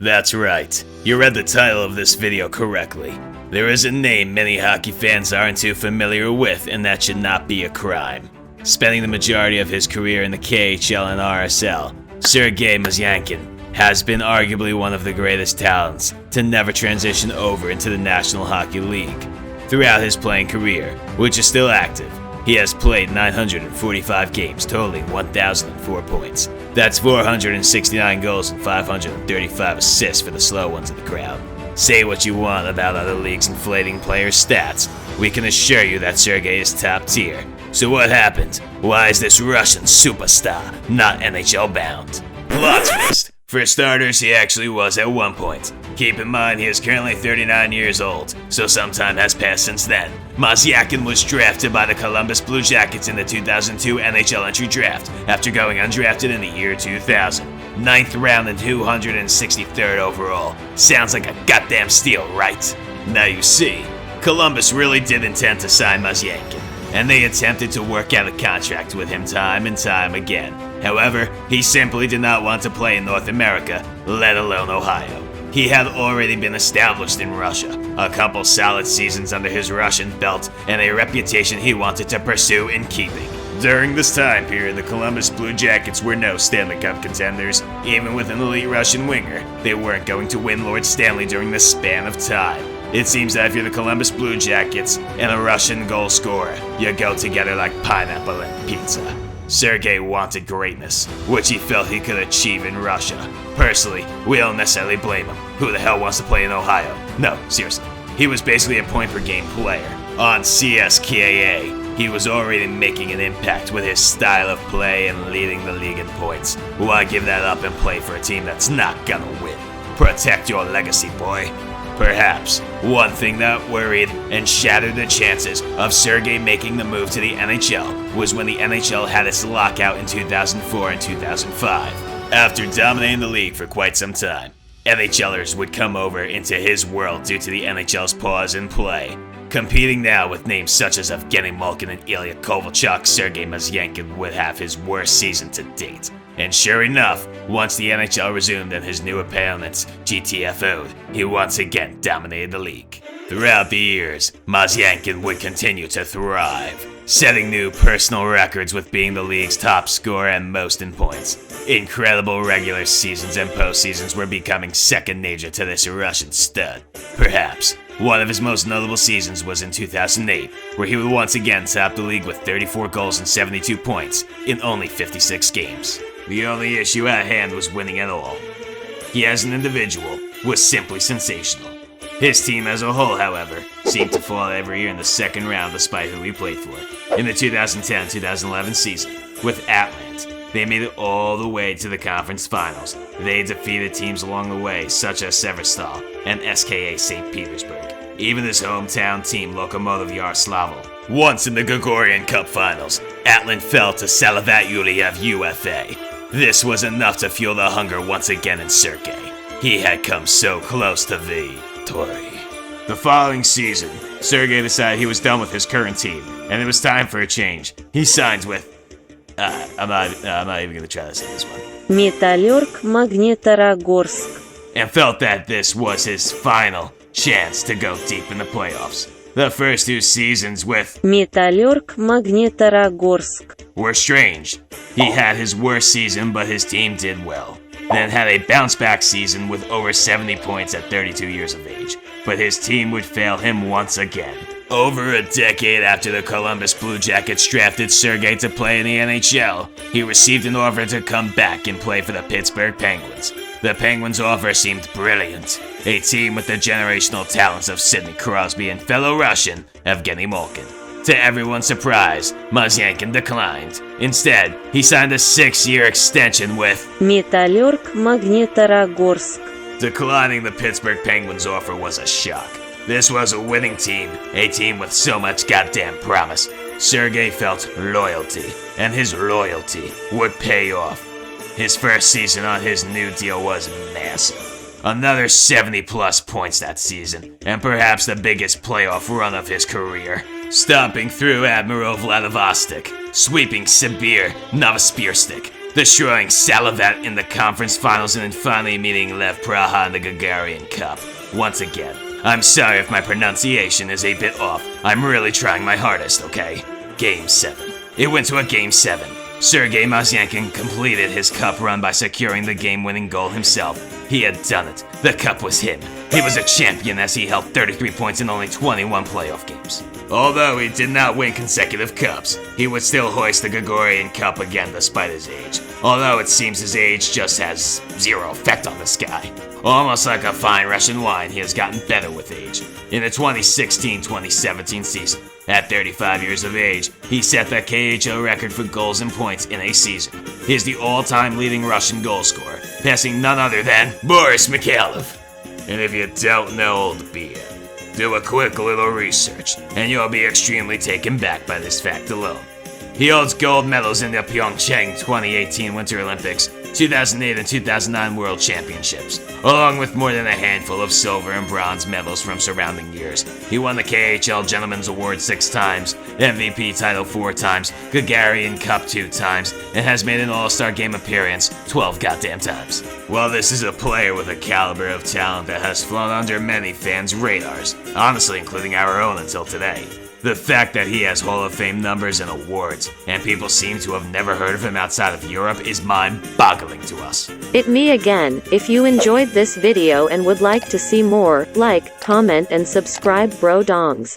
That's right. You read the title of this video correctly. There is a name many hockey fans aren't too familiar with, and that should not be a crime. Spending the majority of his career in the KHL and RSL, Sergei Mozyakin has been arguably one of the greatest talents to never transition over into the National Hockey League. Throughout his playing career, which is still active, he has played 945 games, totaling 1,004 points. That's 469 goals and 535 assists for the slow ones of the crowd. Say what you want about other leagues inflating players' stats, we can assure you that Sergei is top tier. So what happened? Why is this Russian superstar not NHL bound? Plot twist! For starters, he actually was at one point. Keep in mind he is currently 39 years old, so some time has passed since then. Mozyakin was drafted by the Columbus Blue Jackets in the 2002 NHL entry draft after going undrafted in the year 2000. 9th round and 263rd overall. Sounds like a goddamn steal, right? Now you see, Columbus really did intend to sign Mozyakin, and they attempted to work out a contract with him time and time again. However, he simply did not want to play in North America, let alone Ohio. He had already been established in Russia, a couple solid seasons under his Russian belt, and a reputation he wanted to pursue in keeping. During this time period, the Columbus Blue Jackets were no Stanley Cup contenders. Even with an elite Russian winger, they weren't going to win Lord Stanley during this span of time. It seems that if you're the Columbus Blue Jackets and a Russian goal scorer, you go together like pineapple and pizza. Sergei wanted greatness, which he felt he could achieve in Russia. Personally, we don't necessarily blame him. Who the hell wants to play in Ohio? No, seriously. He was basically a point-per-game player. On CSKA, he was already making an impact with his style of play and leading the league in points. Why give that up and play for a team that's not gonna win? Protect your legacy, boy. Perhaps one thing that worried and shattered the chances of Sergei making the move to the NHL was when the NHL had its lockout in 2004 and 2005. After dominating the league for quite some time, NHLers would come over into his world due to the NHL's pause in play. Competing now with names such as Gagarin Cup and Ilya Kovalchuk, Sergei Mozyakin would have his worst season to date. And sure enough, once the NHL resumed and his new opponents GTFO'd, he once again dominated the league. Throughout the years, Mozyakin would continue to thrive, setting new personal records with being the league's top scorer and most in points. Incredible regular seasons and postseasons were becoming second nature to this Russian stud. Perhaps one of his most notable seasons was in 2008, where he would once again top the league with 34 goals and 72 points in only 56 games. The only issue at hand was winning at all. He as an individual was simply sensational. His team as a whole, however, seemed to fall every year in the second round despite who he played for. In the 2010-2011 season, with Atlant, they made it all the way to the conference finals. They defeated teams along the way, such as Severstal and SKA St. Petersburg. Even his hometown team, Lokomotiv Yaroslavl. Once in the Gagarin Cup finals, Atlant fell to Salavat Yuliyev UFA. This was enough to fuel the hunger once again in Sergei. He had come so close to victory. The following season, Sergei decided he was done with his current team, and it was time for a change. He signs with I'm not even gonna try to say this one. Металлург Магниторогорск. And felt that this was his final chance to go deep in the playoffs. The first two seasons with Металлург Магниторогорск were strange. He had his worst season, but his team did well. Then had a bounce-back season with over 70 points at 32 years of age, but his team would fail him once again. Over a decade after the Columbus Blue Jackets drafted Sergei to play in the NHL, he received an offer to come back and play for the Pittsburgh Penguins. The Penguins' offer seemed brilliant. A team with the generational talents of Sidney Crosby and fellow Russian Evgeny Malkin. To everyone's surprise, Mozyakin declined. Instead, he signed a 6-year extension with Металлург Магниторогорск. Declining the Pittsburgh Penguins' offer was a shock. This was a winning team, a team with so much goddamn promise. Sergei felt loyalty, and his loyalty would pay off. His first season on his new deal was massive. Another 70-plus points that season, and perhaps the biggest playoff run of his career. Stomping through Admiral Vladivostok, sweeping Sibir, Novosibirsk, destroying Salavat in the conference finals and then finally meeting Lev Praha in the Gagarin Cup. Once again, I'm sorry if my pronunciation is a bit off. I'm really trying my hardest, okay? Game 7. It went to a Game 7. Sergei Mozyakin completed his cup run by securing the game-winning goal himself. He had done it. The cup was him. He was a champion as he held 33 points in only 21 playoff games. Although he did not win consecutive cups, he would still hoist the Gagarin Cup again despite his age. Although it seems his age just has zero effect on this guy. Almost like a fine Russian wine, he has gotten better with age. In the 2016-2017 season, at 35 years of age, he set the KHL record for goals and points in a season. He is the all-time leading Russian goal scorer, passing none other than Boris Mikhailov. And if you don't know old beer, do a quick little research, and you'll be extremely taken back by this fact alone. He holds gold medals in the Pyeongchang 2018 Winter Olympics, 2008 and 2009 World Championships, along with more than a handful of silver and bronze medals from surrounding years. He won the KHL Gentleman's Award 6 times, MVP title 4 times, Gagarin Cup 2 times, and has made an All-Star Game appearance 12 goddamn times. Well, this is a player with a caliber of talent that has flown under many fans' radars, honestly including our own until today. The fact that he has Hall of Fame numbers and awards, and people seem to have never heard of him outside of Europe is mind-boggling to us. It me again. If you enjoyed this video and would like to see more, like, comment and subscribe bro dongs.